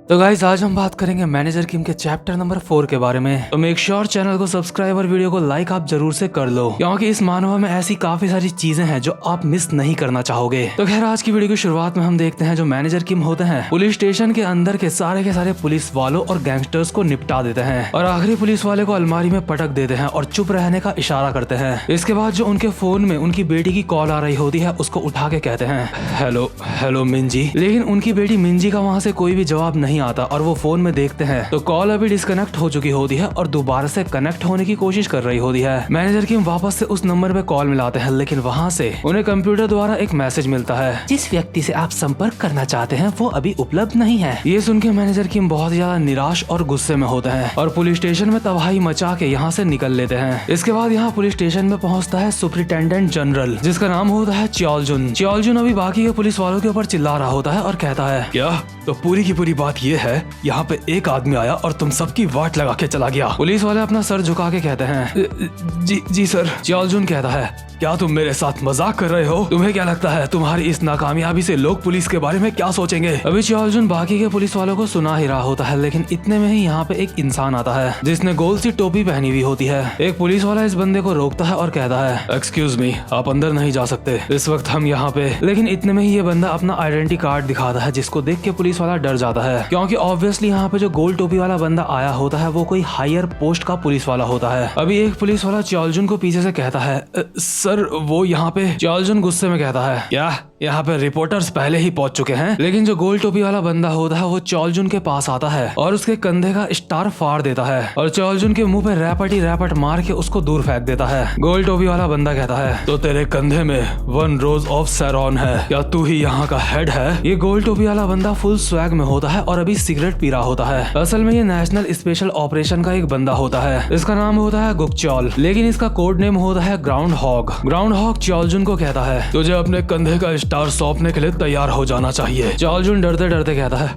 तो गाइस आज हम बात करेंगे मैनेजर किम के चैप्टर नंबर 4 के बारे में। तो मेक श्योर चैनल को सब्सक्राइब और वीडियो को लाइक आप जरूर से कर लो, क्योंकि इस मानवा में ऐसी काफी सारी चीजें हैं जो आप मिस नहीं करना चाहोगे। तो खैर आज की वीडियो की शुरुआत में हम देखते हैं जो मैनेजर किम होते हैं पुलिस स्टेशन के अंदर के सारे पुलिस वालों और गैंगस्टर्स को निपटा देते हैं और आखिरी पुलिस वाले को अलमारी में पटक देते हैं और चुप रहने का इशारा करते हैं। इसके बाद जो उनके फोन में उनकी बेटी की कॉल आ रही होती है उसको उठा के कहते हैं हेलो मिंजी। लेकिन उनकी बेटी मिंजी का वहाँ से कोई भी जवाब नहीं आता और वो फोन में देखते हैं तो कॉल अभी डिस्कनेक्ट हो चुकी होती है और दोबारा से कनेक्ट होने की कोशिश कर रही होती है। मैनेजर किम वापस से उस नंबर पे कॉल मिलाते हैं, लेकिन वहाँ से उन्हें कंप्यूटर द्वारा एक मैसेज मिलता है, जिस व्यक्ति से आप संपर्क करना चाहते हैं वो अभी उपलब्ध नहीं है। ये सुन के मैनेजर किम बहुत ज्यादा निराश और गुस्से में होते हैं और पुलिस स्टेशन में तबाही मचा के यहाँ से निकल लेते हैं। इसके बाद यहाँ पुलिस स्टेशन में पहुँचता है सुपरिटेंडेंट जनरल, जिसका नाम होता है च्योलजुन। च्योलजुन अभी बाकी के पुलिस वालों के ऊपर चिल्ला रहा होता है और कहता है, क्या तो पूरी की पूरी बात ये है, यहाँ पे एक आदमी आया और तुम सबकी वाट लगा के चला गया। पुलिस वाले अपना सर झुका के कहते हैं, जी सर। च्योलजुन कहता है, क्या तुम मेरे साथ मजाक कर रहे हो? तुम्हें क्या लगता है तुम्हारी इस नाकामयाबी से लोग पुलिस के बारे में क्या सोचेंगे? अभी च्योलजुन बाकी के पुलिस वालों को सुना ही रहा होता है, लेकिन इतने में ही यहाँ पे एक इंसान आता है जिसने गोल सी टोपी पहनी हुई होती है। एक पुलिस वाला इस बंदे को रोकता है और कहता है, एक्सक्यूज मी, आप अंदर नहीं जा सकते, इस वक्त हम यहाँ पे। लेकिन इतने में ही ये बंदा अपना आइडेंटिटी कार्ड दिखाता है, जिसको देख के पुलिस वाला डर जाता है, क्योंकि ऑब्वियसली यहाँ पे जो गोल टोपी वाला बंदा आया होता है वो कोई हायर पोस्ट का पुलिस वाला होता है। अभी एक पुलिस वाला च्योलजुन को पीछे से कहता है, सर वो यहाँ पे। च्योलजुन गुस्से में कहता है, क्या यहाँ पे रिपोर्टर्स पहले ही पहुंच चुके हैं? लेकिन जो गोल टोपी वाला बंदा होता है वो च्योलजुन के पास आता है और उसके कंधे का स्टार फाड़ देता है और च्योलजुन के मुंह पे रैपट मार के उसको दूर फेंक देता है। गोल टोपी वाला बंदा कहता है, तो तेरे कंधे में 1 रोज ऑफ सैरॉन है, क्या तू ही यहाँ का हेड है? ये गोल टोपी वाला बंदा फुल स्वैग में होता है और अभी सिगरेट पी रहा होता है। असल में ये नेशनल स्पेशल ऑपरेशन का एक बंदा होता है, इसका नाम होता है गुकचौल, लेकिन इसका कोड नेम होता है ग्राउंड हॉग। ग्राउंड हॉग च्योलजुन को कहता है, तुझे अपने कंधे का स्टार सौंपने के लिए तैयार हो जाना चाहिए। च्योलजुन डरते डरते कहता है,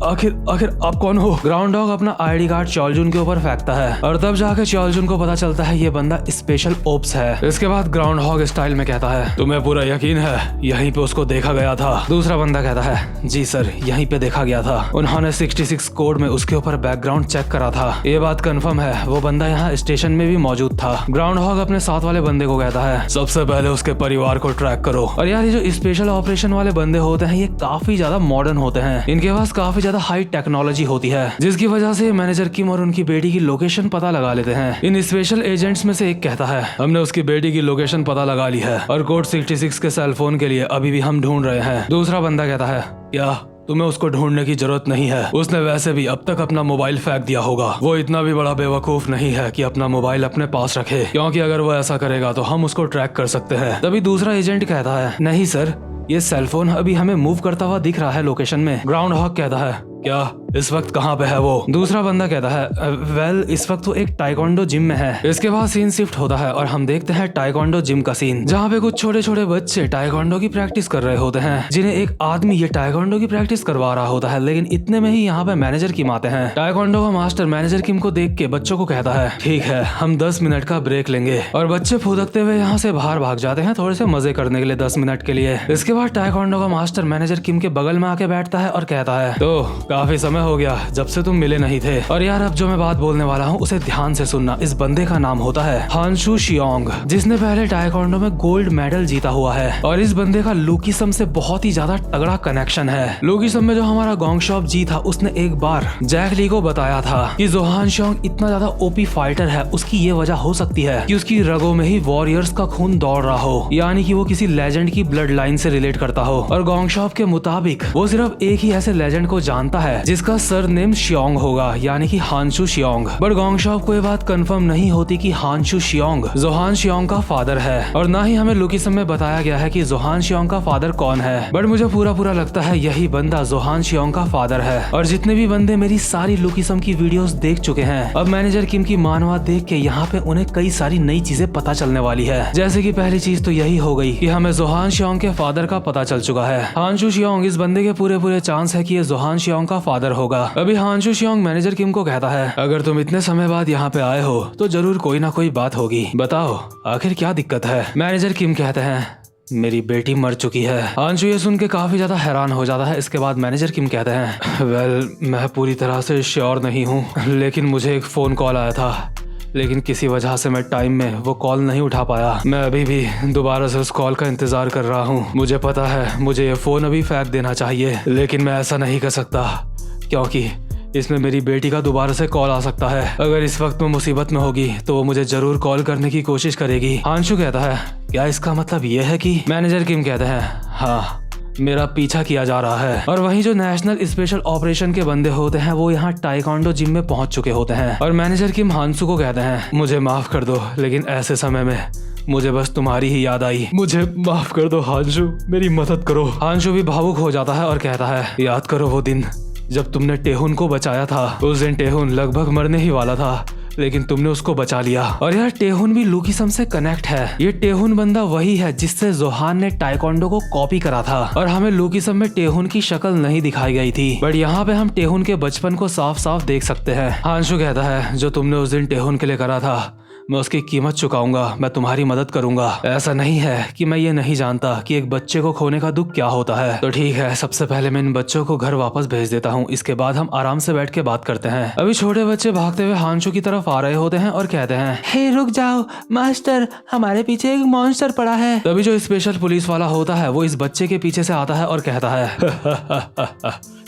आखिर आप कौन हो? ग्राउंड हॉग अपना आईडी कार्ड च्योलजुन के ऊपर फेंकता है और तब जाके च्योलजुन को पता चलता है ये बंदा स्पेशल ओप्स है। इसके बाद ग्राउंड हॉग स्टाइल में कहता है, तुम्हें पूरा यकीन है यहीं पे उसको देखा गया था? दूसरा बंदा कहता है, जी सर, यहीं पे देखा गया था, उन्होंने 66 कोड में उसके ऊपर बैकग्राउंड चेक करा था, ये बात कंफर्म है, वो बंदा यहाँ स्टेशन में भी मौजूद था। ग्राउंड हॉग अपने साथ वाले बंदे को कहता है, सबसे पहले उसके परिवार को ट्रैक करो। और यार ये जो स्पेशल ऑपरेशन वाले बंदे होते हैं ये काफी ज्यादा मॉडर्न होते हैं, इनके पास काफी ज्यादा हाई टेक्नोलॉजी होती है, जिसकी वजह से मैनेजर किम और उनकी बेटी की लोकेशन पता लगा लेते हैं। इन स्पेशल एजेंट्स में से एक कहता है, हमने उसकी बेटी की लोकेशन पता लगा ली है और कोड 66 के सेल फोन के लिए अभी भी हम ढूंढ रहे हैं। दूसरा बंदा कहता है, क्या तुम्हें उसको ढूंढने की जरूरत नहीं है, उसने वैसे भी अब तक अपना मोबाइल फेंक दिया होगा, वो इतना भी बड़ा बेवकूफ नहीं है कि अपना मोबाइल अपने पास रखे, क्योंकि अगर वो ऐसा करेगा तो हम उसको ट्रैक कर सकते हैं। तभी दूसरा एजेंट कहता है, नहीं सर, ये सेलफोन अभी हमें मूव करता हुआ दिख रहा है लोकेशन में। ग्राउंड हॉग कहता है, क्या इस वक्त कहाँ पे है वो? दूसरा बंदा कहता है, वेल इस वक्त वो एक टाइकोंडो जिम में है। इसके बाद सीन शिफ्ट होता है और हम देखते हैं टाइकोंडो जिम का सीन, जहाँ पे कुछ छोटे छोटे बच्चे टाइकोंडो की प्रैक्टिस कर रहे होते हैं, जिन्हें एक आदमी ये टाइकोंडो की प्रैक्टिस करवा रहा होता है। लेकिन इतने में ही यहाँ पे मैनेजर किम आते हैं। टाइकोंडो का मास्टर मैनेजर किम को देख के बच्चों को कहता है, ठीक है हम 10 मिनट का ब्रेक लेंगे, और बच्चे फुदकते हुए यहाँ से बाहर भाग जाते हैं थोड़े से मजे करने के लिए 10 मिनट के लिए। इसके बाद टाइकोंडो का मास्टर मैनेजर किम के बगल में आके बैठता है और कहता है, तो काफी समय हो गया जब से तुम मिले नहीं थे, और यार अब जो मैं बात बोलने वाला हूँ उसे ध्यान से सुनना। इस बंदे का नाम होता है हानशू शियोंग, जिसने पहले टाइकोंडो में गोल्ड मेडल जीता हुआ है, और इस बंदे का लुकीसम से बहुत ही ज्यादा तगड़ा कनेक्शन है। लुकीसम में जो हमारा गोंगशॉप जी था उसने एक बार जैक ली को बताया था कि जोहान शियोंग इतना ज्यादा ओपी फाइटर है, उसकी ये वजह हो सकती है कि उसकी रगों में ही वॉरियर्स का खून दौड़ रहा हो, यानी कि वो किसी लेजेंड की ब्लड लाइन से रिलेट करता हो। और गोंगशॉप के मुताबिक वो सिर्फ एक ही ऐसे लेजेंड को जानता है जिसका सर नेम शियोंग होगा, यानी कि हानशू शियोंग। बट गोंगशॉप को ये बात कंफर्म नहीं होती कि हानशू शियोंग जोहान शियोंग का फादर है, और ना ही हमें लुकीसम में बताया गया है कि जोहान शियोंग का फादर कौन है। बट मुझे पूरा लगता है यही बंदा जोहान शियोंग का फादर है। और जितने भी बंदे मेरी सारी लुकीसम की वीडियोस देख चुके हैं, अब मैनेजर किम की मानवा देख के यहाँ पे उन्हें कई सारी नई चीजें पता चलने वाली है। जैसे कि पहली चीज तो यही हो गई कि हमें जोहान शियोंग के फादर का पता चल चुका है। हानशू शियोंग, इस बंदे के पूरे चांस है कि ये जोहान शियोंग का फादर होगा। अभी हानशू शियोंग मैनेजर किम को कहता है, अगर तुम इतने समय बाद यहाँ पे आए हो तो जरूर कोई ना कोई बात होगी, बताओ आखिर क्या दिक्कत है? मैनेजर किम कहते हैं, मेरी बेटी मर चुकी है। हांशु ये सुन के काफी ज्यादा हैरान हो जाता है। इसके बाद मैनेजर किम कहते हैं, वेल मैं पूरी तरह से श्योर नहीं हूँ, लेकिन मुझे एक फोन कॉल आया था, लेकिन किसी वजह से मैं टाइम में वो कॉल नहीं उठा पाया। मैं अभी भी दोबारा से उस कॉल का इंतजार कर रहा हूँ। मुझे पता है मुझे ये फोन अभी फेंक देना चाहिए, लेकिन मैं ऐसा नहीं कर सकता क्योंकि इसमें मेरी बेटी का दोबारा से कॉल आ सकता है। अगर इस वक्त मैं मुसीबत में होगी तो वो मुझे जरूर कॉल करने की कोशिश करेगी। हांशु कहता है, क्या इसका मतलब ये है कि? मैनेजर किम कहते हैं, हाँ मेरा पीछा किया जा रहा है। और वहीं जो नेशनल स्पेशल ऑपरेशन के बंदे होते हैं वो यहाँ टाइकोंडो जिम में पहुंच चुके होते हैं। और मैनेजर किम हांशु को कहते हैं, मुझे माफ कर दो, लेकिन ऐसे समय में मुझे बस तुम्हारी ही याद आई। मुझे माफ कर दो हांशु, मेरी मदद करो। हांशु भी भावुक हो जाता है और कहता है, याद करो वो दिन जब तुमने टेहुन को बचाया था। उस दिन टेहुन लगभग मरने ही वाला था, लेकिन तुमने उसको बचा लिया। और यार टेहुन भी लूकीसम से कनेक्ट है। ये टेहुन बंदा वही है जिससे जोहान ने टाइकोंडो को कॉपी करा था। और हमें लूकीसम में टेहुन की शक्ल नहीं दिखाई गई थी, बट यहाँ पे हम टेहुन के बचपन को साफ साफ देख सकते हैं। हांशु कहता है, जो तुमने उस दिन टेहुन के लिए करा था मैं उसकी कीमत चुकाऊंगा, मैं तुम्हारी मदद करूंगा। ऐसा नहीं है कि मैं ये नहीं जानता कि एक बच्चे को खोने का दुख क्या होता है। तो ठीक है, सबसे पहले मैं इन बच्चों को घर वापस भेज देता हूँ, इसके बाद हम आराम से बैठ के बात करते हैं। अभी छोटे बच्चे भागते हुए हांशु की तरफ आ रहे होते हैं और कहते हैं, हे रुक जाओ मास्टर, हमारे पीछे एक मॉन्स्टर पड़ा है। तभी जो स्पेशल पुलिस वाला होता है वो इस बच्चे के पीछे से आता है और कहता है,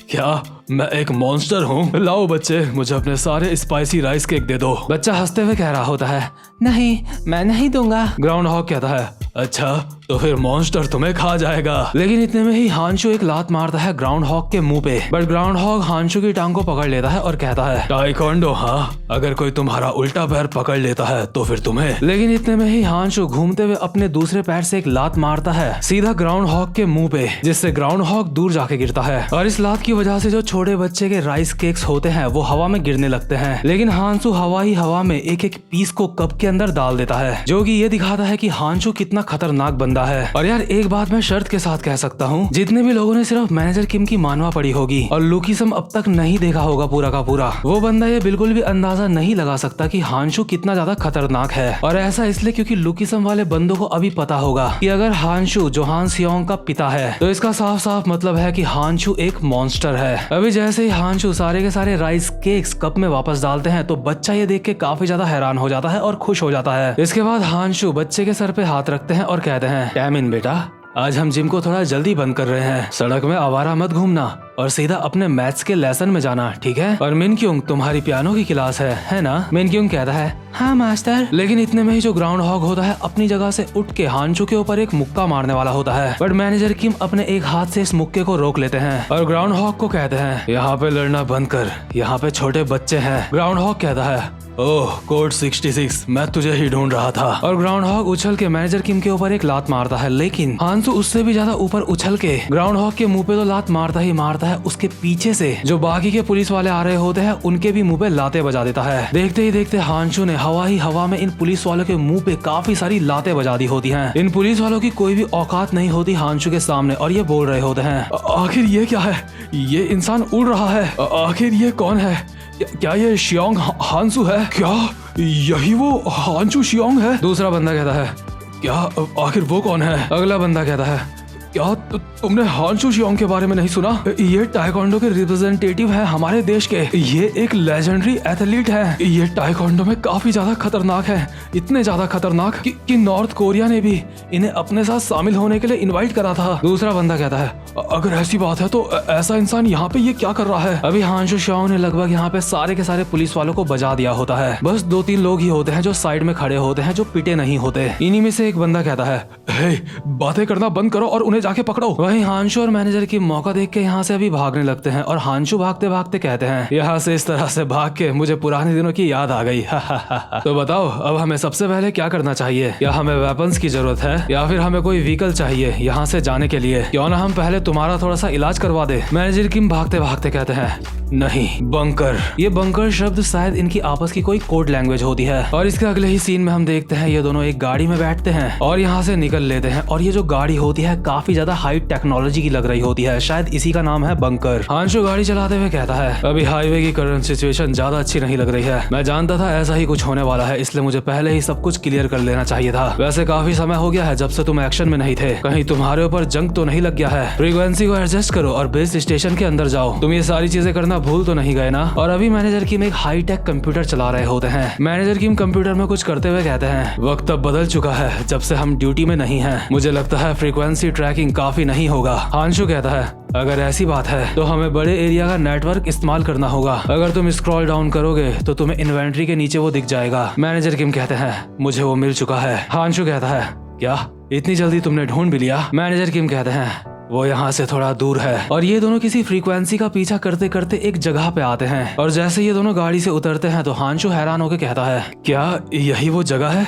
क्या मैं एक मॉन्स्टर हूँ? लाओ बच्चे, मुझे अपने सारे स्पाइसी राइस केक दे दो। बच्चा हंसते हुए कह रहा होता है, नहीं मैं नहीं दूंगा। ग्राउंड हॉग कहता है, अच्छा तो फिर मॉन्स्टर तुम्हें खा जाएगा। लेकिन इतने में ही हांशु एक लात मारता है ग्राउंड हॉग के मुंह पे। बट ग्राउंड हॉग हांशु की टांग को पकड़ लेता है और कहता है, टाइकोंडो हाँ, अगर कोई तुम्हारा उल्टा पैर पकड़ लेता है तो फिर तुम्हें। लेकिन इतने में ही हांशु घूमते हुए अपने दूसरे पैर से एक लात मारता है सीधा ग्राउंड हॉग के मुंह पे, जिससे ग्राउंड हॉग दूर जाके गिरता है। और इस लात की वजह से जो छोटे बच्चे के राइस केक्स होते हैं वो हवा में गिरने लगते हैं। लेकिन हांशु हवा ही हवा में एक एक पीस को कप के अंदर डाल देता है, जो कि ये दिखाता है कि हांशु कितना खतरनाक बंदा है। और यार एक बात मैं शर्त के साथ कह सकता हूँ, जितने भी लोगों ने सिर्फ मैनेजर किम की मानवा पड़ी होगी और लूकीसम अब तक नहीं देखा होगा पूरा का पूरा, वो बंदा ये बिल्कुल भी अंदाजा नहीं लगा सकता कि हांशु कितना ज्यादा खतरनाक है। और ऐसा इसलिए क्योंकि लूकीसम वाले बंदों को अभी पता होगा कि अगर हांशु जोहान सियोंग का पिता है तो इसका साफ साफ मतलब है कि हांशु एक मॉन्स्टर है। अभी जैसे ही हांशु सारे के सारे राइस केक्स कप में वापस डालते हैं तो बच्चा ये देख के काफी ज्यादा हैरान हो जाता है और खुश हो जाता है। इसके बाद हांशु बच्चे के सर पे हाथ रखते हैं और कहते हैं, टैमिन बेटा, आज हम जिम को थोड़ा जल्दी बंद कर रहे हैं। सड़क में आवारा मत घूमना और सीधा अपने मैथ्स के लेसन में जाना, ठीक है? और मिनक्यूंग, तुम्हारी पियानो की क्लास है ना? मिनक्यूंग कहता है, हाँ मास्टर। लेकिन इतने में ही जो ग्राउंड हॉग होता है अपनी जगह से उठ के हांशु के ऊपर एक मुक्का मारने वाला होता है। बट मैनेजर किम अपने एक हाथ से इस मुक्के को रोक लेते हैं और ग्राउंड हॉग को कहते हैं, यहाँ पे लड़ना बंद कर, यहाँ पे छोटे बच्चे हैं। ग्राउंड हॉग कहता है, ओह कोड 66, मैं तुझे ही ढूंढ रहा था। और ग्राउंड हॉग उछल के मैनेजर किम के ऊपर एक लात मारता है, लेकिन हांशु उससे भी ज्यादा ऊपर उछल के ग्राउंड हॉग के मुंह पे तो लात मारता ही मारता है, उसके पीछे से जो बाकी के पुलिस वाले आ रहे होते हैं उनके भी मुंह पे लाते बजा देता है। देखते ही देखते हांशु ने हवा ही हवा में इन पुलिस वालों के मुंह पे काफी सारी लाते बजा दी होती हैं। इन पुलिस वालों की कोई भी औकात नहीं होती हांशु के सामने और ये बोल रहे होते हैं, आखिर ये क्या है? ये इंसान उड़ रहा है, आखिर ये कौन है? क्या ये शियोंग हांशु है? क्या यही वो हांशु शियोंग है? दूसरा बंदा कहता है, क्या आखिर वो कौन है? अगला बंदा कहता है, क्या तुमने हांशु शियोंग के बारे में नहीं सुना? ये टाइकोंडो के रिप्रेजेंटेटिव है हमारे देश के। ये एक लेजेंडरी एथलीट है। ये टाइकोंडो में काफी ज्यादा खतरनाक है, इतने ज्यादा खतरनाक कि नॉर्थ कोरिया ने भी इन्हें अपने साथ शामिल होने के लिए इनवाइट करा था। दूसरा बंदा कहता है, अगर ऐसी बात है तो ऐसा इंसान यहाँ पे ये क्या कर रहा है? अभी हांशु शियोंग ने लगभग यहाँ पे सारे के सारे पुलिस वालों को बजा दिया होता है। बस 2-3 लोग ही होते हैं जो साइड में खड़े होते हैं, जो पिटे नहीं होते। इन्हीं में से एक बंदा कहता है, हे, बातें करना बंद करो और उन्हें जाके पकड़ो। वहीं हांशु और मैनेजर की मौका देख के यहाँ से अभी भागने लगते हैं और हांशु भागते भागते कहते हैं, यहाँ से इस तरह से भाग के मुझे पुराने दिनों की याद आ गई। तो बताओ अब हमें सबसे पहले क्या करना चाहिए? क्या हमें वेपन्स की जरूरत है या फिर हमें कोई व्हीकल चाहिए यहाँ से जाने के लिए? क्यों ना हम पहले तुम्हारा थोड़ा सा इलाज करवा दे? मैनेजर किम भागते भागते कहते हैं, नहीं, बंकर। ये बंकर शब्द शायद इनकी आपस की कोई कोड लैंग्वेज होती है। और इसके अगले ही सीन में हम देखते हैं ये दोनों एक गाड़ी में बैठते हैं और यहाँ से निकल लेते हैं। और ये जो गाड़ी होती है काफी ज्यादा हाई टेक्नोलॉजी की लग रही होती है, शायद इसी का नाम है बंकर। हांशु गाड़ी चलाते हुए कहता है, अभी हाईवे की करंट सिचुएशन ज्यादा अच्छी नहीं लग रही है। मैं जानता था ऐसा ही कुछ होने वाला है, इसलिए मुझे पहले ही सब कुछ क्लियर कर लेना चाहिए था। वैसे काफी समय हो गया है जब से तुम एक्शन में नहीं थे, कहीं तुम्हारे ऊपर जंग तो नहीं लग गया है। फ्रीक्वेंसी को एडजस्ट करो और बेस स्टेशन के अंदर जाओ। तुम ये सारी चीजें करना भूल तो नहीं गए ना। और अभी मैनेजर किम एक हाई टेक कंप्यूटर चला रहे होते हैं। मैनेजर किम कंप्यूटर में कुछ करते हुए कहते हैं, वक्त अब बदल चुका है जब से हम ड्यूटी में नहीं हैं। मुझे लगता है फ्रीक्वेंसी ट्रैकिंग काफी नहीं होगा। हांशु कहता है, अगर ऐसी बात है तो हमें बड़े एरिया का नेटवर्क इस्तेमाल करना होगा। अगर तुम स्क्रॉल डाउन करोगे तो तुम्हें इन्वेंट्री के नीचे वो दिख जाएगा। मैनेजर किम कहते हैं, मुझे वो मिल चुका है। हांशु कहता है, क्या इतनी जल्दी तुमने ढूंढ भी लिया? मैनेजर किम कहते हैं, वो यहाँ से थोड़ा दूर है। और ये दोनों किसी फ्रीक्वेंसी का पीछा करते करते एक जगह पे आते हैं। और जैसे ये दोनों गाड़ी से उतरते हैं तो हांशु हैरान होकर कहता है, क्या यही वो जगह है?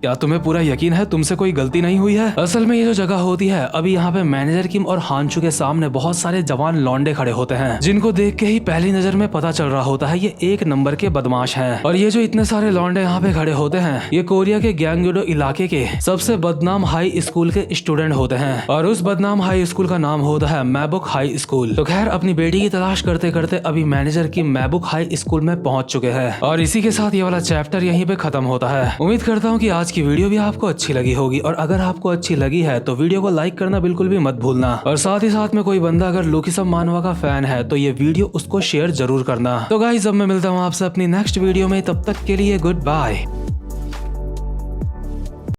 क्या तुम्हें पूरा यकीन है तुमसे कोई गलती नहीं हुई है? असल में ये जो जगह होती है, अभी यहाँ पे मैनेजर किम और हांशु के सामने बहुत सारे जवान लौंडे खड़े होते हैं, जिनको देख के ही पहली नजर में पता चल रहा होता है ये एक नंबर के बदमाश हैं। और ये जो इतने सारे लौंडे यहाँ पे खड़े होते हैं, ये कोरिया के गैंगयूडो इलाके के सबसे बदनाम हाई स्कूल के स्टूडेंट होते हैं। और उस बदनाम हाई स्कूल का नाम होता है मैबुक हाई स्कूल। तो खैर, अपनी बेटी की तलाश करते करते अभी मैनेजर किम मैबुक हाई स्कूल में पहुंच चुके हैं। और इसी के साथ ये वाला चैप्टर यहीं पे खत्म होता है। उम्मीद करता हूँ कि आज की वीडियो भी आपको अच्छी लगी होगी। और अगर आपको अच्छी लगी है तो वीडियो को लाइक करना बिल्कुल भी मत भूलना। और साथ ही साथ में कोई बंदा अगर लुकिसम मानवा का फैन है तो ये वीडियो उसको शेयर जरूर करना। तो गाइस, अब मैं मिलता हूँ आपसे अपनी नेक्स्ट वीडियो में, तब तक के लिए गुड बाय।